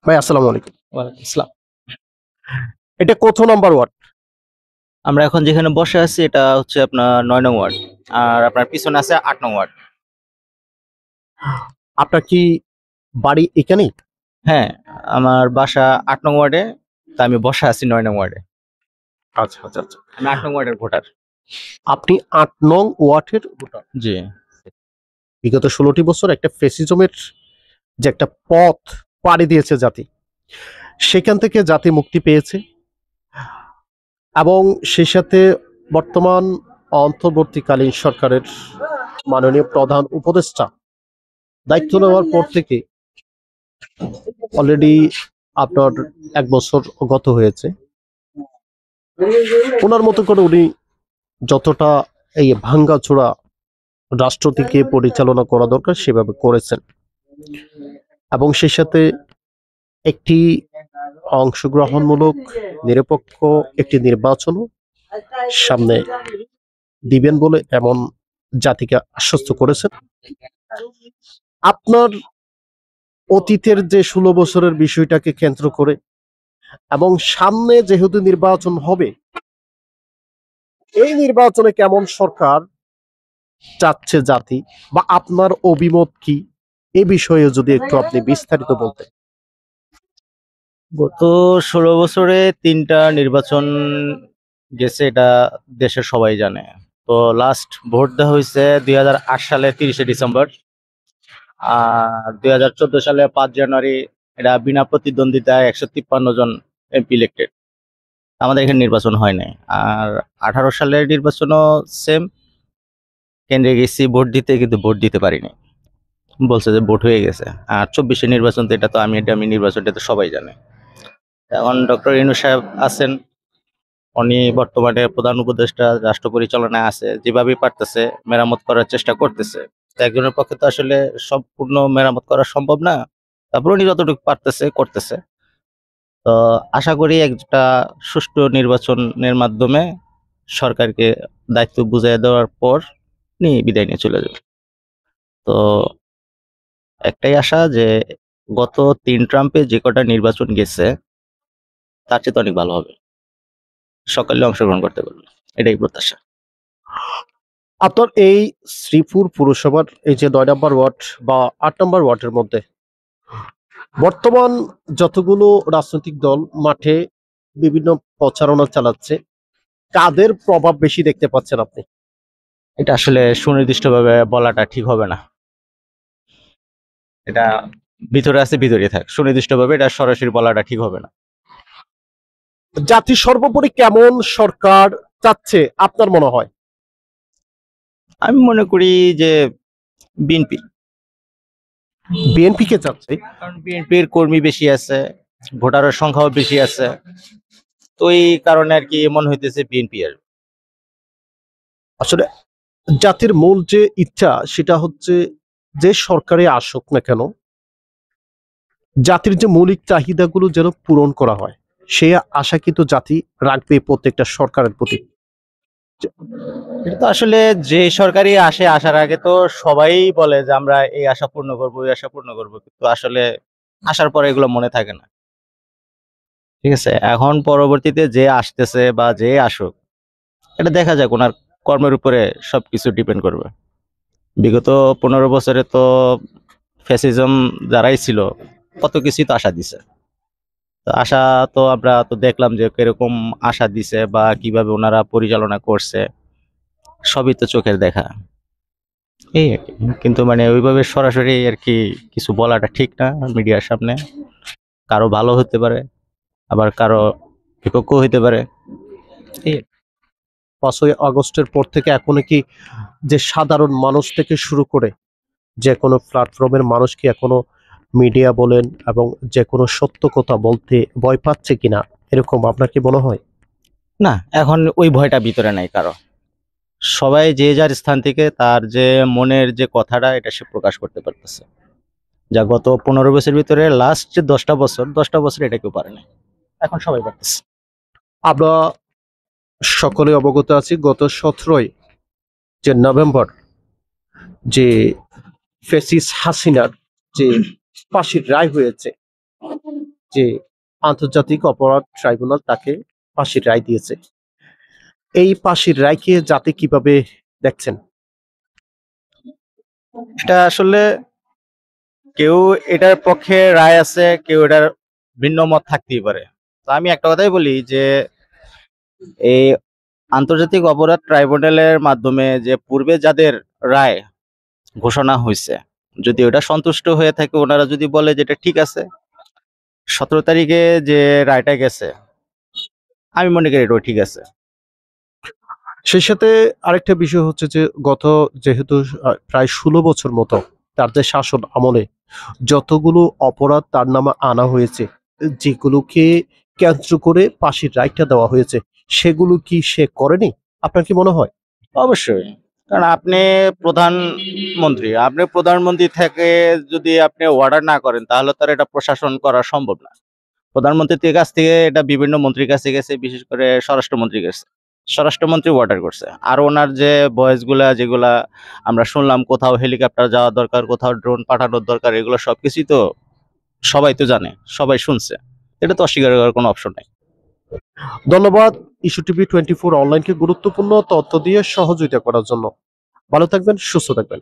ভাই আসসালামু আলাইকুম। ওয়ালাইকুম আসসালাম। এটা কত নাম্বার ওয়ার্ড? আমরা এখন যেখানে বসে আছি এটা হচ্ছে আপনার ৯ নং ওয়ার্ড। আর আপনার পিছনে আছে ৮ নং ওয়ার্ড। আপনার কি বাড়ি এখানেই? হ্যাঁ, আমার বাসা ৮ নং ওয়ার্ডে। তা আমি বসা আছি ৯ নং ওয়ার্ডে। আচ্ছা, আচ্ছা, আচ্ছা। আমি ৮ নং ওয়ার্ডের ভোটার। আপনি ৮ নং ওয়ার্ডের ভোটার। জি। বিগত ১৬টি বছর একটা ফ্যাসিজমের যে একটা পথ পাড়ি দিয়েছে জাতি, সেখান থেকে জাতি মুক্তি পেয়েছে এবং সেই সাথে বর্তমান অন্তর্বর্তীকালীন সরকারের মাননীয় প্রধান উপদেষ্টা দায়িত্ব নেওয়ার পর থেকে অলরেডি আপনার ১ বছর গত হয়েছে। উনার মতো করে উনি যতটা এই ভাঙ্গাচোরা রাষ্ট্রটিকে পরিচালনা করা দরকার সেভাবে করেছেন এবং সেই সাথে একটি অংশগ্রহণমূলক নিরপেক্ষ একটি নির্বাচনও সামনে দিবেন বলে এমন জাতিকে আশ্বস্ত করেছেন। আপনার অতীতের যে ১৬ বছরের বিষয়টাকে কেন্দ্র করে এবং সামনে যেহেতু নির্বাচন হবে, এই নির্বাচনে কেমন সরকার চাচ্ছে জাতি বা আপনার অভিমত কি এ বিষয়ে যদি একটু আপনি বিস্তারিত বলতেন। গত ১৬ বছরে ৩টা নির্বাচন গেছে, এটা দেশের সবাই জানে। তো লাস্ট ভোট দেওয়া হয়েছে ২০০৮ সালের ৩০শে ডিসেম্বর। আর ২০১৪ সালে ৫ জানুয়ারি এটা বিনা প্রতিদ্বন্দ্বিতায় ১৫৩ জন এমপি ইলেক্টেড। আমাদের এখানে নির্বাচন হয় নাই। আর ১৮ সালের নির্বাচনও সেম, কেন্দ্রে গেছি ভোট দিতে, কিন্তু ভোট দিতে পারিনি। বলছে যে ভোট হয়ে গেছে। আর ২৪-এর নির্বাচন তো এটা তো আমি নির্বাচনটা তো সবাই জানে। এখন ডক্টর ইউনূস সাহেব আছেন, উনি বর্তমানে প্রধান উপদেষ্টা, রাষ্ট্র পরিচালনায় আছে। যেভাবেই পারতেছে মেরামত করার চেষ্টা করতেছে। তো একজনের পক্ষে তো আসলে সম্পূর্ণ মেরামত করা সম্ভব না। তারপর উনি যতটুকু পারতেছে করতেছে। তো আশা করি একটা সুষ্ঠু নির্বাচনের মাধ্যমে সরকারকে দায়িত্ব বুঝিয়ে দেওয়ার পর উনি বিদায় নিয়ে চলে যাবেন। তো একটাই আশা যে গত ৩ ট্রাম্পে যে কটা নির্বাচন গেছে তার চেয়ে তো অনেক ভালো হবে। সকলে অংশগ্রহণ করতে পারবে। এটাই প্রত্যাশা। আপনার এই শ্রীপুর পুরসভার এই যে ৯ নম্বর ওয়ার্ড বা ৮ নম্বর ওয়ার্ডের মধ্যে বর্তমান যতগুলো রাজনৈতিক দল মাঠে বিভিন্ন প্রচারণা চালাচ্ছে, কাদের প্রভাব বেশি দেখতে পাচ্ছেন আপনি? এটা আসলে সুনির্দিষ্টভাবে বলাটা ঠিক হবে না। এটা ভিতরে আছে, ভিতরেই থাক। সুনির্দিষ্টভাবে এটা সরাসরি বলাটা ঠিক হবে না। জাতি সর্বোপরি কেমন সরকার চাচ্ছে আপনার মনে হয়? আমি মনে করি যে বিএনপি। বিএনপি কে চাচ্ছে? কারণ বিএনপির কর্মী বেশি আছে, ভোটারের সংখ্যাও বেশি আছে। তো এই কারণে আরকি মনে হইতেছে বিএনপি আর। আসলে জাতির মূল যে ইচ্ছা সেটা হচ্ছে যে সরকারে আসুক না কেন জাতির যে মৌলিক চাহিদাগুলো যেন পূরণ করা হয়, সেই আশা কিন্তু জাতি রাখবে প্রত্যেকটা সরকারের প্রতি। এটা তো আসলে যে সরকারই আসে, আসার আগে তো সবাই বলে যে আমরা এই আশা পূর্ণ করব, ওই আশা পূর্ণ করব। কিন্তু আসলে আসার পরে এগুলো মনে থাকে না। ঠিক আছে? এখন পরবর্তীতে যে আসতেছে বা যে আসুক, এটা দেখা যাক উনার কর্মের উপরে সবকিছু ডিপেন্ড করবে। বিগত ১৫ বছরে তো ফ্যাসিজম যারাই ছিল কত কিছুই তো আশা দিছে। তো আশা তো আমরা তো দেখলাম যে কিরকম আশা দিছে বা কিভাবে ওনারা পরিচালনা করছে। সবই তো চোখের দেখা। এই আরকি। কিন্তু মানে ওইভাবে সরাসরি আরকি কিছু বলাটা ঠিক না মিডিয়ার সামনে। কারো ভালো হতে পারে, আবার কারো বিপক্ষও হইতে পারে। এই ৫ই আগস্টের পর থেকে এখনো কি যে সাধারণ মানুষ থেকে শুরু করে যে কোনো প্ল্যাটফর্মের মানুষ কি এখনো মিডিয়া বলেন এবং যে কোনো সত্য কথা বলতে ভয় পাচ্ছে কিনা, এরকম আপনার কি মনে হয়? না, এখন ওই ভয়টা ভিতরে নাই কারো। সবাই যে যার স্থান থেকে তার যে মনের যে কথাটা এটা সে প্রকাশ করতে পারতেছে। যা গত ১৫ বছরের ভিতরে লাস্ট যে ১০টা বছর এটা কেউ পারে নাই। এখন সবাই পারতেছে। আমরা সকলে অবগত আছি গত ১৭ই যে নভেম্বর যে ফেসিস হাসিনার যে ফাঁসির রায় হয়েছে, যে আন্তর্জাতিক অপরাধ ট্রাইব্যুনাল তাকে ফাঁসির রায় দিয়েছে। এই ফাঁসির রায়কে জাতি কিভাবে দেখছেন? এটা আসলে কেউ এটার পক্ষে রায় আছে, কেউ এটার ভিন্ন মত থাকতেই পারে। তো আমি একটা কথাই বলি যে এই আন্তর্জাতিক অপরাধ ট্রাইব্যুনালের মাধ্যমে যে পূর্বে যাদের রায় ঘোষণা হয়েছে, যদি ওটা সন্তুষ্ট হয়ে থাকে, ওনারা যদি বলে যে এটা ঠিক আছে, 17 তারিখে যে রায়টা গেছে, আমি মনে করি এটাও ঠিক আছে। সেই সাথে আরেকটা বিষয় হচ্ছে যে যেহেতু প্রায় 16 বছর মতো তার যে শাসন আমলে যতগুলো অপরাধ তার নামে আনা হয়েছে, যেগুলোকে কেন্দ্র করে ফাঁসির রায়টা দেওয়া হয়েছে, সেগুলো কি সে করেনি? আপনার কি মনে হয়? অবশ্যই, কারণ আপনি প্রধানমন্ত্রী থেকে যদি আপনি অর্ডার না করেন, তাহলে তার এটা প্রশাসন করা সম্ভব না। প্রধানমন্ত্রীর কাছ থেকে এটা বিভিন্ন মন্ত্রীর কাছে গেছে, বিশেষ করে স্বরাষ্ট্রমন্ত্রীর কাছে। স্বরাষ্ট্রমন্ত্রী অর্ডার করছে। আর ওনার যে ভয়েসগুলা যেগুলা আমরা শুনলাম, কোথাও হেলিকপ্টার যাওয়া দরকার, কোথাও ড্রোন পাঠানোর দরকার, এগুলো সবকিছুই তো সবাই তো জানে, সবাই শুনছে। এটা তো অস্বীকার করার কোনো অপশন নাই। ধন্যবাদ ইস্যু টিভি 24 অনলাইনকে গুরুত্বপূর্ণ তথ্য দিয়ে সহযোগিতা করার জন্য। ভালো থাকবেন, সুস্থ থাকবেন।